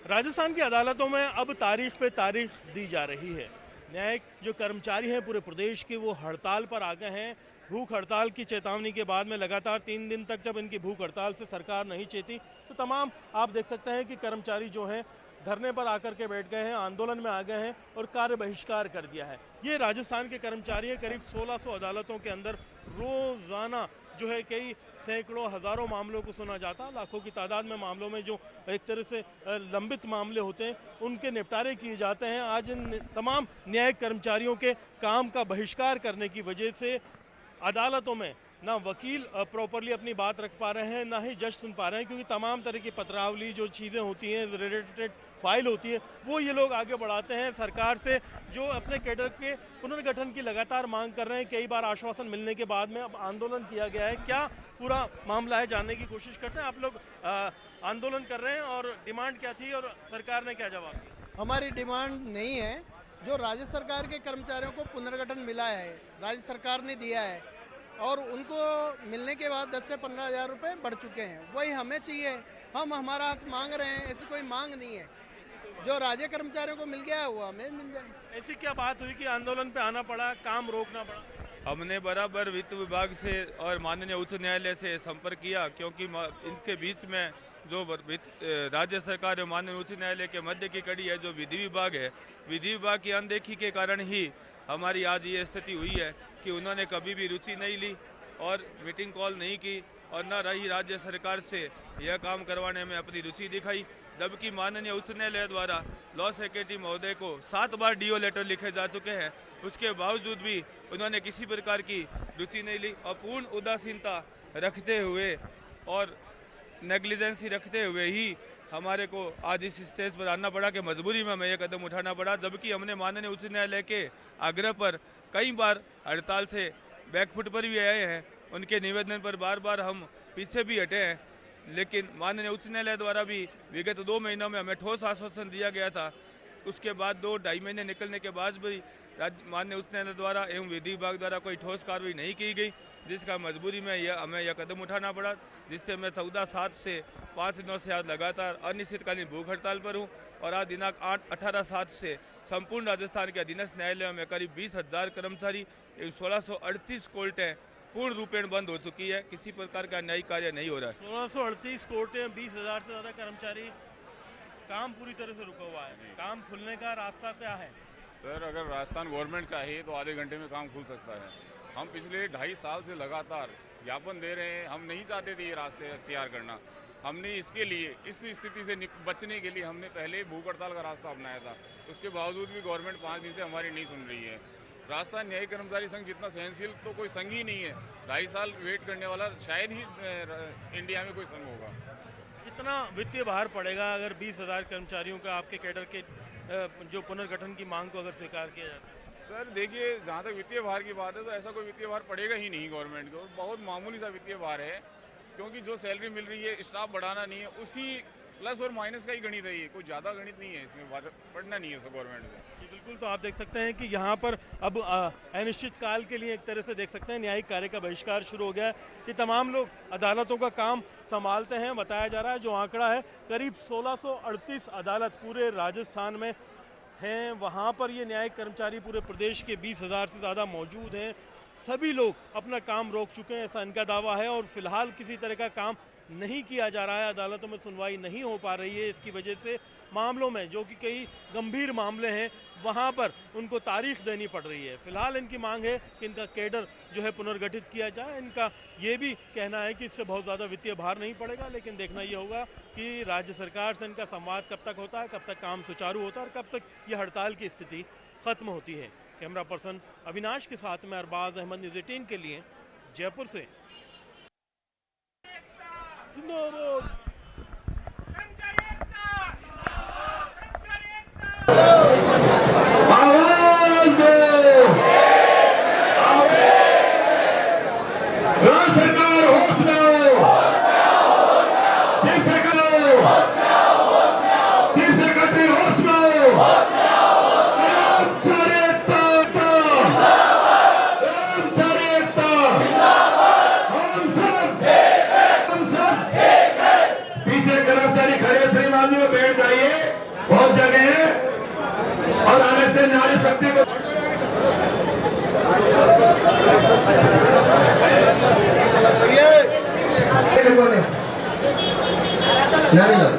राजस्थान की अदालतों में अब तारीख पे तारीख दी जा रही है। न्यायिक जो कर्मचारी हैं पूरे प्रदेश के वो हड़ताल पर आ गए हैं। भूख हड़ताल की चेतावनी के बाद में लगातार 3 दिन तक जब इनकी भूख हड़ताल से सरकार नहीं चेती तो तमाम आप देख सकते हैं कि कर्मचारी जो हैं धरने पर आकर के बैठ गए हैं, आंदोलन में आ गए हैं और कार्य बहिष्कार कर दिया है। ये राजस्थान के कर्मचारी हैं। करीब 1600 अदालतों के अंदर रोज़ाना जो है कई सैकड़ों हज़ारों मामलों को सुना जाता, लाखों की तादाद में मामलों में जो एक तरह से लंबित मामले होते हैं उनके निपटारे किए जाते हैं। आज इन तमाम न्यायिक कर्मचारियों के काम का बहिष्कार करने की वजह से अदालतों में ना वकील प्रॉपरली अपनी बात रख पा रहे हैं, ना ही जज सुन पा रहे हैं, क्योंकि तमाम तरह की पत्रावली जो चीज़ें होती हैं, रिलेटेड फाइल होती है, वो ये लोग आगे बढ़ाते हैं सरकार से, जो अपने कैडर के पुनर्गठन की लगातार मांग कर रहे हैं। कई बार आश्वासन मिलने के बाद में अब आंदोलन किया गया है। क्या पूरा मामला है जानने की कोशिश करते हैं। आप लोग आंदोलन कर रहे हैं और डिमांड क्या थी और सरकार ने क्या जवाब दिया? हमारी डिमांड नहीं है, जो राज्य सरकार के कर्मचारियों को पुनर्गठन मिला है, राज्य सरकार ने दिया है और उनको मिलने के बाद 10 से 15 हज़ार रुपये बढ़ चुके हैं, वही हमें चाहिए। हम हमारा हक मांग रहे हैं, ऐसी कोई मांग नहीं है। जो राज्य कर्मचारियों को मिल गया है वो हमें मिल जाए। ऐसी क्या बात हुई कि आंदोलन पे आना पड़ा, काम रोकना पड़ा? हमने बराबर वित्त विभाग से और माननीय उच्च न्यायालय से संपर्क किया, क्योंकि इनके बीच में जो राज्य सरकार और माननीय उच्च न्यायालय के मध्य की कड़ी है जो विधि विभाग है, विधि विभाग की अनदेखी के कारण ही हमारी आज ये स्थिति हुई है कि उन्होंने कभी भी रुचि नहीं ली और मीटिंग कॉल नहीं की और न रही राज्य सरकार से यह काम करवाने में अपनी रुचि दिखाई। जबकि माननीय उच्च न्यायालय द्वारा लॉ सेक्रेटरी महोदय को 7 बार डीओ लेटर लिखे जा चुके हैं, उसके बावजूद भी उन्होंने किसी प्रकार की रुचि नहीं ली और पूर्ण उदासीनता रखते हुए और नेग्लिजेंसी रखते हुए ही हमारे को आज इस स्टेज पर आना पड़ा कि मजबूरी में हमें यह कदम उठाना पड़ा। जबकि हमने माननीय उच्च न्यायालय के आग्रह पर कई बार हड़ताल से बैकफुट पर भी आए हैं, उनके निवेदन पर बार बार हम पीछे भी हटे हैं, लेकिन माननीय उच्च न्यायालय द्वारा भी विगत 2 महीनों में हमें ठोस आश्वासन दिया गया था। उसके बाद 2-2.5 महीने निकलने के बाद भी माननीय उच्च न्यायालय द्वारा एवं विधि विभाग द्वारा कोई ठोस कार्रवाई नहीं की गई, जिसका मजबूरी में हमें यह कदम उठाना पड़ा, जिससे मैं 14/7 से 5 दिनों से आज लगातार अनिश्चितकालीन भूख हड़ताल पर हूँ। और आज दिनांक 18/7 से संपूर्ण राजस्थान के अधीनस्थ न्यायालयों में करीब 20,000 कर्मचारी एवं 1638 कोर्टें पूर्ण रूपेण बंद हो चुकी है। किसी प्रकार का न्यायिक कार्य नहीं हो रहा है। 1638 कोर्टें, 20,000 से ज़्यादा कर्मचारी, काम पूरी तरह से रुका हुआ है। काम खुलने का रास्ता क्या है? सर, अगर राजस्थान गवर्नमेंट चाहे तो आधे घंटे में काम खुल सकता है। हम पिछले 2.5 साल से लगातार ज्ञापन दे रहे हैं। हम नहीं चाहते थे ये रास्ते अख्तियार करना। हमने इसके लिए, इस स्थिति से बचने के लिए हमने पहले भूख हड़ताल का रास्ता अपनाया था। उसके बावजूद भी गवर्नमेंट 5 दिन से हमारी नहीं सुन रही है। राजस्थान न्यायिक कर्मचारी संघ जितना सहनशील तो कोई संघ ही नहीं है। 2.5 साल वेट करने वाला शायद ही इंडिया में कोई संघ होगा। कितना वित्तीय भार पड़ेगा अगर 20,000 कर्मचारियों का आपके कैडर के जो पुनर्गठन की मांग को अगर स्वीकार किया जाता है? सर देखिए, जहाँ तक वित्तीय भार की बात है तो ऐसा कोई वित्तीय भार पड़ेगा ही नहीं गवर्नमेंट को। बहुत मामूली सा वित्तीय भार है, क्योंकि जो सैलरी मिल रही है, स्टाफ बढ़ाना नहीं है, उसी प्लस और माइनस का ही गणित है। ये कोई ज़्यादा गणित नहीं है, इसमें पढ़ना नहीं है उसको गवर्नमेंट से। जी बिल्कुल। तो आप देख सकते हैं कि यहाँ पर अब अनिश्चित काल के लिए एक तरह से देख सकते हैं न्यायिक कार्य का बहिष्कार शुरू हो गया है। ये तमाम लोग अदालतों का काम संभालते हैं। बताया जा रहा है जो आंकड़ा है करीब 1638 अदालत पूरे राजस्थान में हैं। वहाँ पर ये न्यायिक कर्मचारी पूरे प्रदेश के 20,000 से ज़्यादा मौजूद हैं। सभी लोग अपना काम रोक चुके हैं, ऐसा इनका दावा है। और फिलहाल किसी तरह का काम नहीं किया जा रहा है, अदालतों में सुनवाई नहीं हो पा रही है। इसकी वजह से मामलों में जो कि कई गंभीर मामले हैं वहाँ पर उनको तारीख देनी पड़ रही है। फिलहाल इनकी मांग है कि इनका कैडर जो है पुनर्गठित किया जाए। इनका ये भी कहना है कि इससे बहुत ज़्यादा वित्तीय भार नहीं पड़ेगा, लेकिन देखना ये होगा कि राज्य सरकार से इनका संवाद कब तक होता है, कब तक काम सुचारू होता है और कब तक ये हड़ताल की स्थिति ख़त्म होती है। कैमरा पर्सन अविनाश के साथ में अरबाज अहमद, न्यूज़ 18 के लिए जयपुर से। गांधी में बैठ जाइए, बहुत जगह है। और आरक्षण नारी शक्ति को नारी लो